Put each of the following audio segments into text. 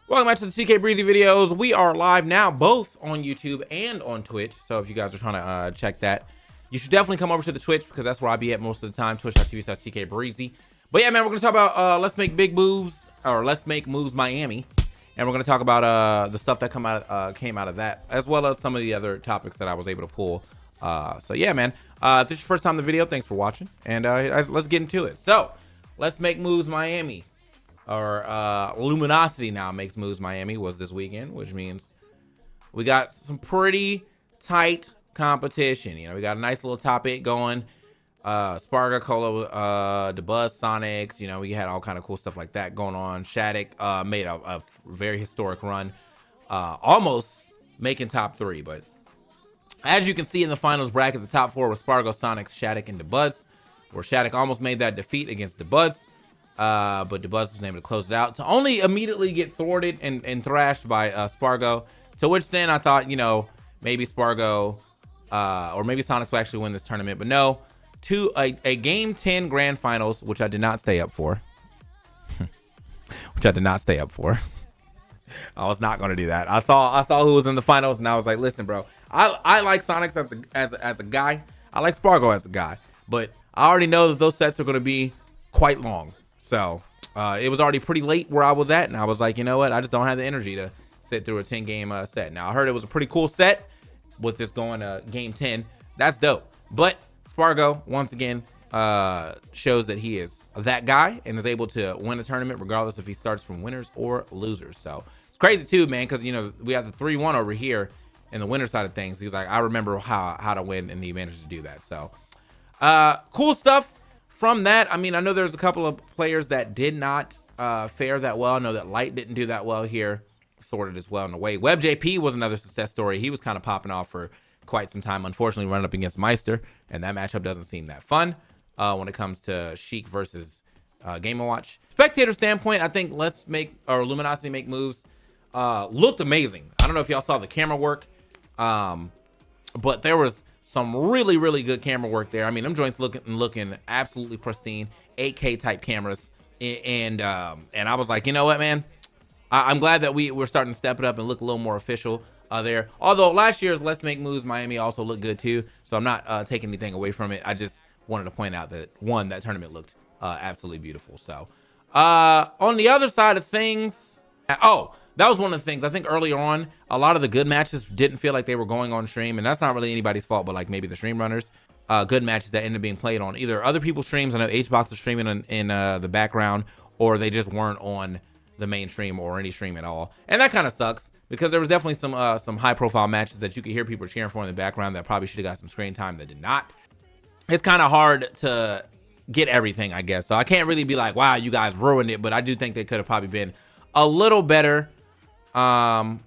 Welcome back to the TKbreezy videos. We are live now, both on YouTube and on Twitch. So if you guys are trying to check that, you should definitely come over to the Twitch because that's where I be at most of the time. Twitch.tv/TKbreezy. But yeah, man, we're gonna talk about Let's Make Big Moves, or Let's Make Moves Miami, and we're gonna talk about the stuff that came out of that, as well as some of the other topics that I was able to pull. So yeah, man. If this is your first time in the video, thanks for watching, and let's get into it. So Let's Make Moves Miami, or Luminosity now Makes Moves Miami, was this weekend, which means we got some pretty tight competition. You know, we got a nice little top 8 going. Sparga, Colo, DeBuzz, Sonics, you know, we had all kind of cool stuff like that going on. Shattuck made a very historic run, almost making top 3, but as you can see in the finals bracket, the top 4 was Spargo, Sonics, Shattuck, and DeBuzz, where Shattuck almost made that defeat against DeBuzz. But DeBuzz was able to close it out to only immediately get thwarted and thrashed by Spargo, to which then I thought, you know, maybe Spargo or maybe Sonics will actually win this tournament, but no, to a game 10 grand finals, which I did not stay up for. I was not going to do that. I saw who was in the finals, and I was like, listen, bro, I like Sonics as a guy. I like Spargo as a guy, but I already know that those sets are going to be quite long. So it was already pretty late where I was at, and I was like, you know what? I just don't have the energy to sit through a 10-game set. Now, I heard it was a pretty cool set with this going to game 10. That's dope. But Spargo, once again, shows that he is that guy and is able to win a tournament regardless if he starts from winners or losers. So it's crazy, too, man, because, you know, we have the 3-1 over here in the winner side of things. He's like, I remember how to win, and he managed to do that. So cool stuff. From that, I mean, I know there's a couple of players that did not fare that well. I know that Light didn't do that well here. Thwarted as well in a way. Web JP was another success story. He was kind of popping off for quite some time. Unfortunately, running up against Meister, and that matchup doesn't seem that fun when it comes to Sheik versus Game & Watch. Spectator standpoint, I think Luminosity Make Moves looked amazing. I don't know if y'all saw the camera work, but there was some really good camera work there. I mean, them joints looking absolutely pristine, 8K type cameras, and I was like, you know what, man, I'm glad that we're starting to step it up and look a little more official there. Although last year's Let's Make Moves Miami also looked good too, so I'm not taking anything away from it. I just wanted to point out that that tournament looked absolutely beautiful. So on the other side of things, that was one of the things. I think earlier on, a lot of the good matches didn't feel like they were going on stream, and that's not really anybody's fault, but like maybe the stream runners. Good matches that ended up being played on either other people's streams. I know HBox was streaming in the background, or they just weren't on the main stream or any stream at all, and that kind of sucks because there was definitely some high-profile matches that you could hear people cheering for in the background that probably should have got some screen time that did not. It's kind of hard to get everything, I guess. So I can't really be like, wow, you guys ruined it, but I do think they could have probably been a little better. A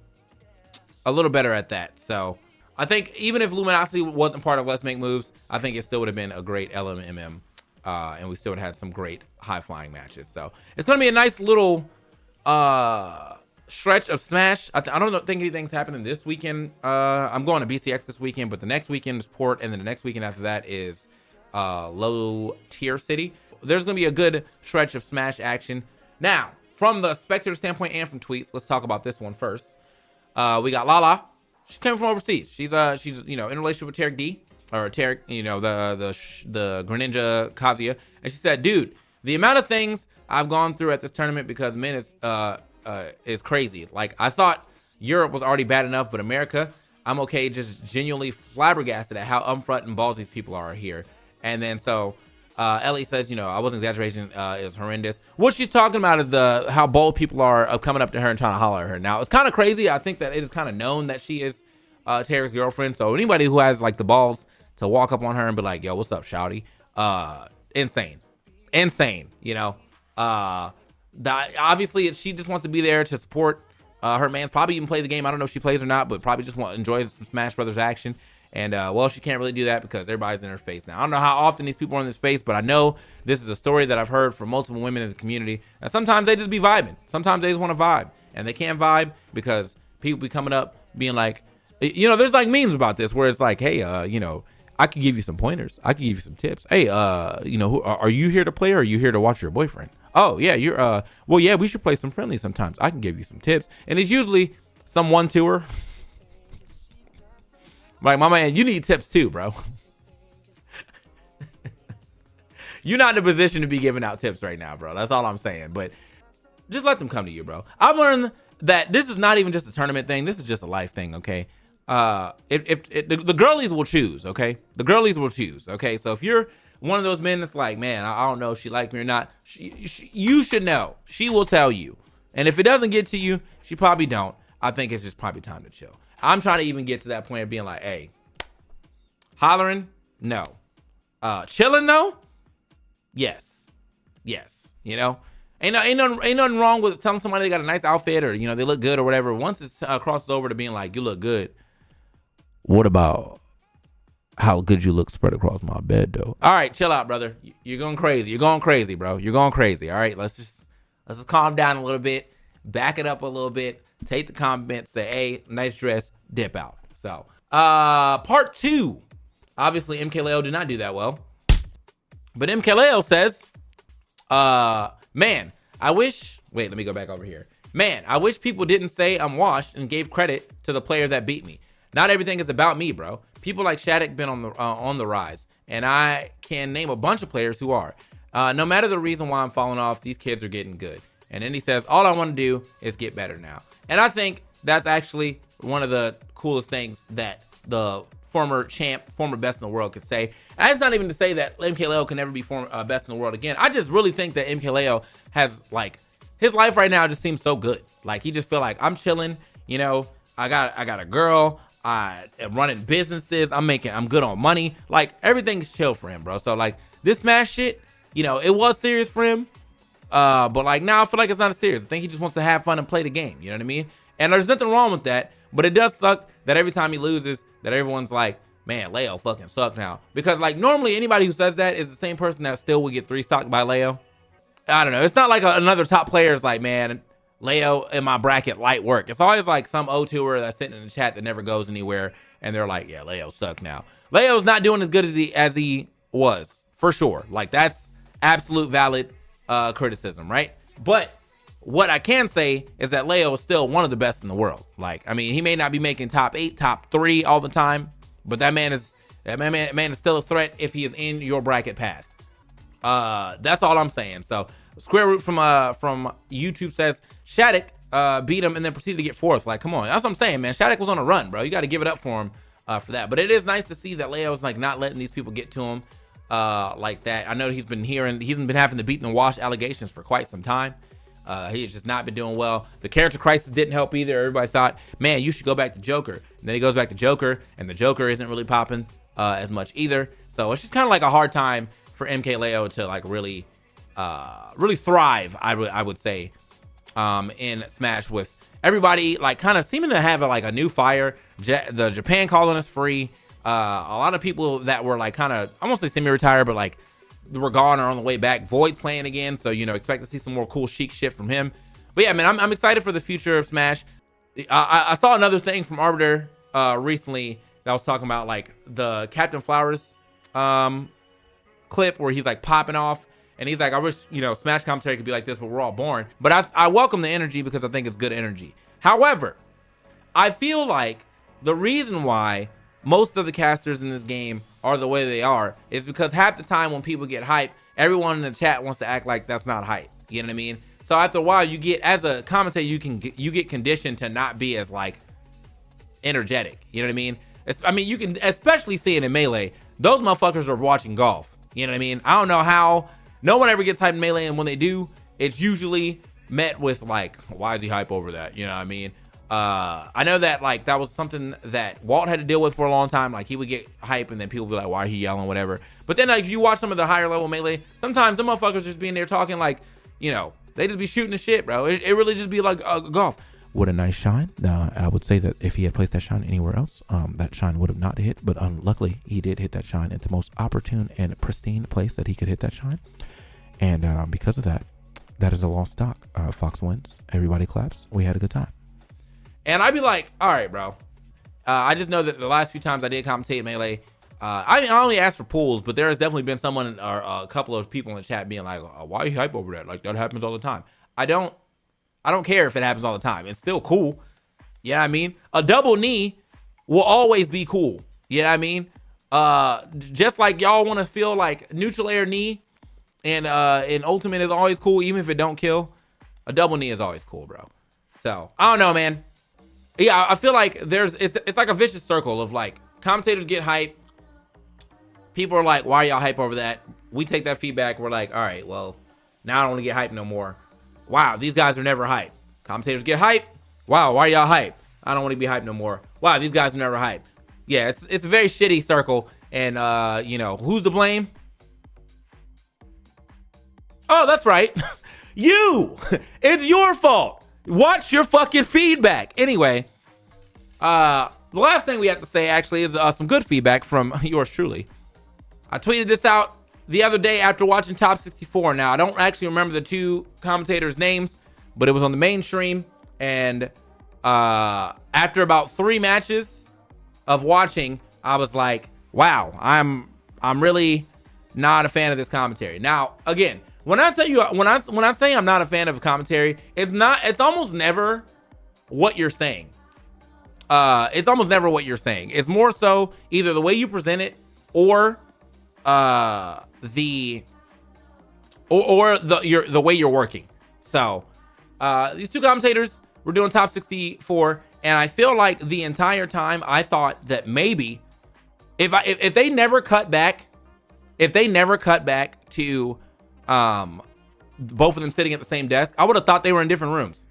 little better at that. So I think even if Luminosity wasn't part of Let's Make Moves, I think it still would have been a great LMMM, and we still would have had some great high-flying matches. So it's going to be a nice little stretch of Smash. I don't think anything's happening this weekend. I'm going to BCX this weekend, but the next weekend is Port, and then the next weekend after that is Low Tier City. There's going to be a good stretch of Smash action. Now, from the spectator standpoint and from tweets, let's talk about this one first. We got Lala. She came from overseas. She's you know, in a relationship with Tarek D, or Tarek, you know, the Greninja Kazuya, and she said, dude, the amount of things I've gone through at this tournament because men is crazy. Like, I thought Europe was already bad enough, but America, I'm okay, just genuinely flabbergasted at how upfront and balls these people are here. And then so Ellie says, you know, I wasn't exaggerating, is horrendous. What she's talking about is how bold people are of coming up to her and trying to holler at her. Now, it's kind of crazy. I think that it is kind of known that she is Tarek's girlfriend. So anybody who has like the balls to walk up on her and be like, yo, what's up, shouty? Insane, you know. Obviously, she just wants to be there to support her man's. Probably even play the game. I don't know if she plays or not, but probably just enjoys some Smash Brothers action. And, well, she can't really do that because everybody's in her face now. I don't know how often these people are in this face, but I know this is a story that I've heard from multiple women in the community. And sometimes they just be vibing. Sometimes they just want to vibe. And they can't vibe because people be coming up being like, you know, there's like memes about this where it's like, hey, you know, I could give you some pointers. I could give you some tips. Hey, are you here to play or are you here to watch your boyfriend? Oh yeah, you're well yeah, we should play some friendlies sometimes. I can give you some tips. And it's usually some 1-2er. Like, my man, you need tips too, bro. You're not in a position to be giving out tips right now, bro. That's all I'm saying. But just let them come to you, bro. I've learned that this is not even just a tournament thing. This is just a life thing, okay? If the girlies will choose, okay? The girlies will choose, okay? So if you're one of those men that's like, man, I don't know if she liked me or not, you should know. She will tell you. And if it doesn't get to you, she probably don't. I think it's just probably time to chill. I'm trying to even get to that point of being like, hey, hollering, no. Chilling though, yes. You know, ain't nothing wrong with telling somebody they got a nice outfit or, you know, they look good or whatever. Once it crosses over to being like, you look good. What about how good you look spread across my bed though? All right, chill out, brother. You're going crazy. You're going crazy, bro. You're going crazy. All right, let's just calm down a little bit, back it up a little bit, take the compliment, say, hey, nice dress, dip out. So, part 2. Obviously, MKLeo did not do that well. But MKLeo says, man, I wish, wait, let me go back over here. Man, I wish people didn't say I'm washed and gave credit to the player that beat me. Not everything is about me, bro. People like Shattuck been on the rise, and I can name a bunch of players who are. No matter the reason why I'm falling off, these kids are getting good. And then he says, all I want to do is get better now. And I think that's actually one of the coolest things that the former champ, former best in the world could say. And it's not even to say that MKLeo can never be best in the world again. I just really think that MKLeo has, like, his life right now just seems so good. Like, he just feel like, I'm chilling, you know, I got a girl, I am running businesses, I'm good on money. Like, everything's chill for him, bro. So, like, this Smash shit, you know, it was serious for him. But like now I feel like it's not as serious. I think he just wants to have fun and play the game. You know what I mean? And there's nothing wrong with that. But it does suck that every time he loses, that everyone's like, man, Leo fucking suck now. Because like normally anybody who says that is the same person that still would get 3-stocked by Leo. I don't know. It's not like another top player is like, man, Leo in my bracket light work. It's always like some O2er that's sitting in the chat that never goes anywhere. And they're like, yeah, Leo suck now. Leo's not doing as good as he was, for sure. Like that's absolute valid criticism, right? But what I can say is that Leo is still one of the best in the world. Like, I mean, he may not be making top 8, top 3 all the time, but that man is still a threat if he is in your bracket path. That's all I'm saying. So Square Root from YouTube says Shattuck beat him and then proceeded to get 4th. Like, come on, that's what I'm saying, man. Shattuck was on a run, bro. You got to give it up for him for that. But it is nice to see that Leo's like not letting these people get to him like that. I know he's been having the beat and wash allegations for quite some time. He's just not been doing well. The character crisis didn't help either. Everybody thought, man, you should go back to Joker. And then he goes back to Joker, and the Joker isn't really popping as much either. So it's just kind of like a hard time for MKLeo to like really thrive, I would say, in Smash with everybody like kind of seeming to have a new fire. The Japan calling us free. A lot of people that were like kind of, I won't say semi-retired, but like we're gone or on the way back. Void's playing again, so you know, expect to see some more cool chic shit from him. But yeah, man, I'm excited for the future of Smash. I saw another thing from Arbiter recently that was talking about like the Captain Flowers clip where he's like popping off, and he's like, I wish, you know, Smash commentary could be like this, but we're all born. But I welcome the energy because I think it's good energy. However, I feel like the reason why most of the casters in this game are the way they are is because half the time when people get hype, everyone in the chat wants to act like that's not hype. You know what I mean? So after a while, you get, as a commentator, you get conditioned to not be as like energetic. You know what I mean? I mean, you can especially see it in Melee. Those motherfuckers are watching golf. You know what I mean? I don't know how no one ever gets hyped in Melee, and when they do, it's usually met with like, why is he hype over that? You know what I mean? I know that like that was something that Walt had to deal with for a long time. Like he would get hype and then people would be like, why are he yelling, whatever. But then like if you watch some of the higher level Melee, sometimes the motherfuckers just being there talking like, you know, they just be shooting the shit, bro. It really just be like golf. What a nice shine. I would say that if he had placed that shine anywhere else, that shine would have not hit. But luckily, he did hit that shine at the most opportune and pristine place that he could hit that shine. And because of that, that is a lost stock. Fox wins. Everybody claps. We had a good time. And I'd be like, all right, bro. I just know that the last few times I did commentate Melee, I only asked for pools, but there has definitely been someone or a couple of people in the chat being like, why are you hype over that? Like, that happens all the time. I don't care if it happens all the time. It's still cool. You know what I mean? A double knee will always be cool. You know what I mean? Just like y'all want to feel like neutral air knee and ultimate is always cool, even if it don't kill. A double knee is always cool, bro. So I don't know, man. Yeah, I feel like it's like a vicious circle of like commentators get hype. People are like, why are y'all hype over that? We take that feedback. We're like, all right, well, now I don't want to get hype no more. Wow, these guys are never hype. Commentators get hype. Wow, why are y'all hype? I don't want to be hype no more. Wow, these guys are never hype. Yeah, it's a very shitty circle. And, you know, who's to blame? Oh, that's right. You. It's your fault. Watch your fucking feedback. Anyway, the last thing we have to say actually is some good feedback from yours truly. I tweeted this out the other day after watching Top 64. Now, I don't actually remember the two commentators' names, but it was on the mainstream. And after about 3 matches of watching, I was like, wow, I'm really not a fan of this commentary. Now, again, when I say I'm not a fan of commentary, it's almost never what you're saying. It's almost never what you're saying. It's more so either the way you present it or the way you're working. So these two commentators were doing Top 64, and I feel like the entire time I thought that maybe if they never cut back to both of them sitting at the same desk, I would have thought they were in different rooms.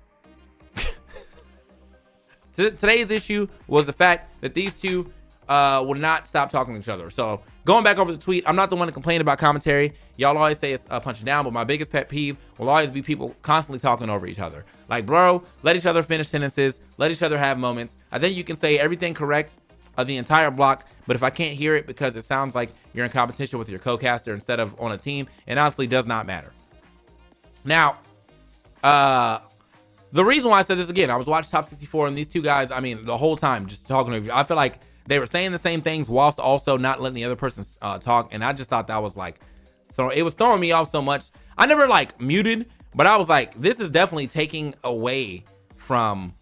Today's issue was the fact that these two will not stop talking to each other. So going back over the tweet, I'm not the one to complain about commentary. Y'all always say it's punching down, but my biggest pet peeve will always be people constantly talking over each other. Like, bro, let each other finish sentences, let each other have moments. I think you can say everything correct of the entire block, but if I can't hear it because it sounds like you're in competition with your co-caster instead of on a team, it honestly does not matter. Now, the reason why I said this again, I was watching Top 64 and these two guys, I mean, the whole time just talking over. I feel like they were saying the same things whilst also not letting the other person talk, and I just thought that was like, it was throwing me off so much. I never like muted, but I was like, this is definitely taking away from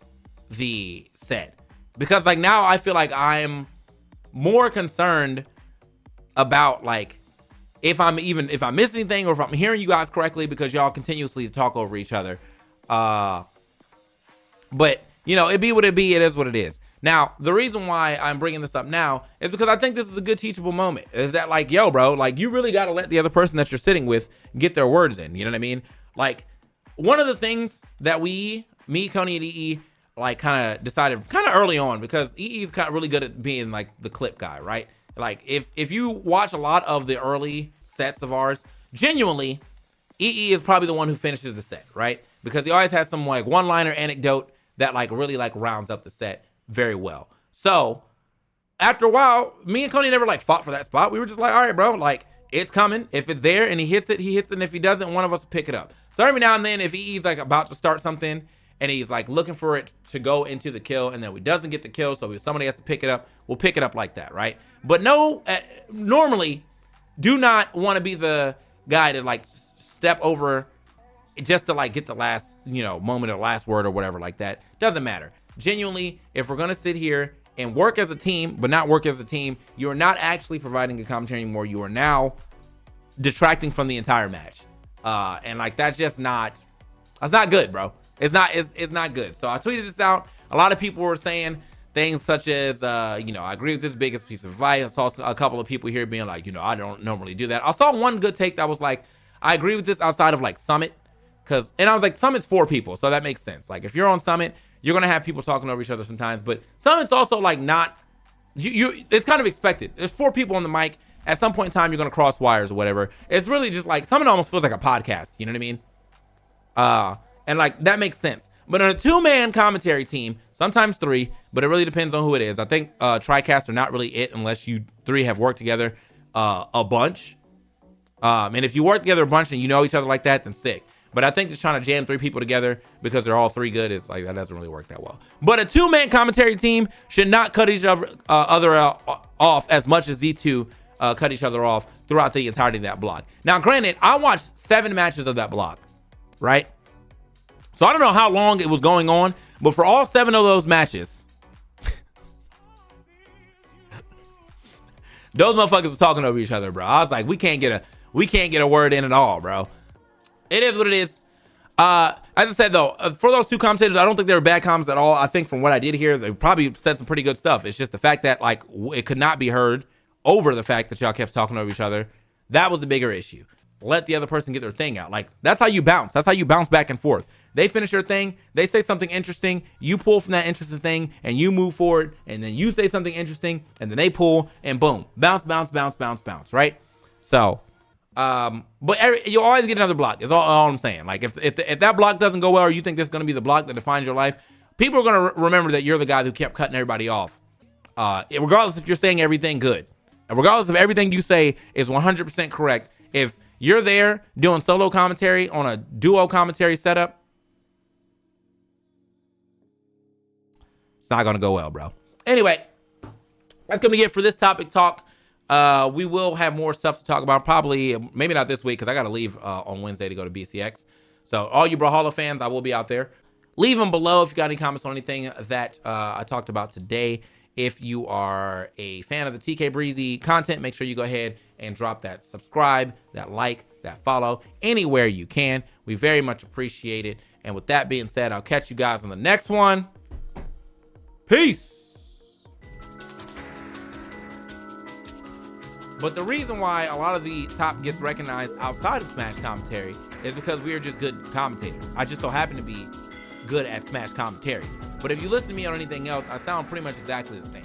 the set. Because like now I feel like I'm more concerned about like if I'm missing anything or if I'm hearing you guys correctly, because y'all continuously talk over each other. But you know, it be what it be. It is what it is. Now, the reason why I'm bringing this up now is because I think this is a good teachable moment. Is that like, yo, bro, like you really got to let the other person that you're sitting with get their words in. You know what I mean? Like one of the things that me, Coney, and EE like kind of decided kind of early on, because EE's kind of really good at being like the clip guy, right? Like if you watch a lot of the early sets of ours, genuinely, EE is probably the one who finishes the set, right? Because he always has some like one-liner anecdote that like really like rounds up the set very well. So after a while, me and Coney never like fought for that spot. We were just like, all right, bro, like it's coming. If it's there and he hits it, he hits it. And if he doesn't, one of us will pick it up. So every now and then, if EE's like about to start something and he's like looking for it to go into the kill, and then he doesn't get the kill, so if somebody has to pick it up, we'll pick it up like that, right? But no, normally do not want to be the guy to like step over just to like get the last, you know, moment or last word or whatever like that. Doesn't matter. Genuinely, if we're going to sit here and work as a team, but not work as a team, you are not actually providing a commentary anymore. You are now detracting from the entire match. And like, that's not good, bro. It's not good. So I tweeted this out. A lot of people were saying things such as, you know, I agree with this biggest piece of advice. I saw a couple of people here being like, you know, I don't normally do that. I saw one good take that was like, I agree with this outside of like Summit. And I was like, Summit's 4 people. So that makes sense. Like if you're on Summit, you're going to have people talking over each other sometimes, but Summit's also like not, it's kind of expected. There's 4 people on the mic. At some point in time, you're going to cross wires or whatever. It's really just like, Summit almost feels like a podcast. You know what I mean? And like, that makes sense. But on a 2-man commentary team, sometimes 3, but it really depends on who it is. I think TriCast are not really it unless you 3 have worked together a bunch. And if you work together a bunch and you know each other like that, then sick. But I think just trying to jam 3 people together because they're all 3 good is like, that doesn't really work that well. But a 2-man commentary team should not cut each other off as much as these two cut each other off throughout the entirety of that block. Now, granted, I watched 7 matches of that block, right? So I don't know how long it was going on, but for all 7 of those matches, those motherfuckers were talking over each other, bro. I was like, we can't get a word in at all, bro. It is what it is. As I said, though, for those 2 commentators, I don't think they were bad comments at all. I think from what I did hear, they probably said some pretty good stuff. It's just the fact that, like, it could not be heard over the fact that y'all kept talking over each other. That was the bigger issue. Let the other person get their thing out. Like, that's how you bounce. That's how you bounce back and forth. They finish their thing. They say something interesting. You pull from that interesting thing, and you move forward. And then you say something interesting, and then they pull, and boom. Bounce, bounce, bounce, bounce, bounce, right? So, but you'll always get another block. Is all I'm saying. Like, if that block doesn't go well, or you think this is going to be the block that defines your life, people are going to remember that you're the guy who kept cutting everybody off. Regardless if you're saying everything good. And regardless if everything you say is 100% correct, if you're there doing solo commentary on a duo commentary setup, it's not going to go well, bro. Anyway, that's going to be it for this topic talk. We will have more stuff to talk about, probably, maybe not this week, because I got to leave on Wednesday to go to BCX. So all you Brawlhalla fans, I will be out there. Leave them below if you got any comments on anything that I talked about today. If you are a fan of the TKbreezy content, make sure you go ahead and drop that subscribe, that like, that follow, anywhere you can. We very much appreciate it. And with that being said, I'll catch you guys on the next one. Peace. But the reason why a lot of the top gets recognized outside of Smash commentary is because we are just good commentators. I just so happen to be good at Smash commentary. But if you listen to me on anything else, I sound pretty much exactly the same.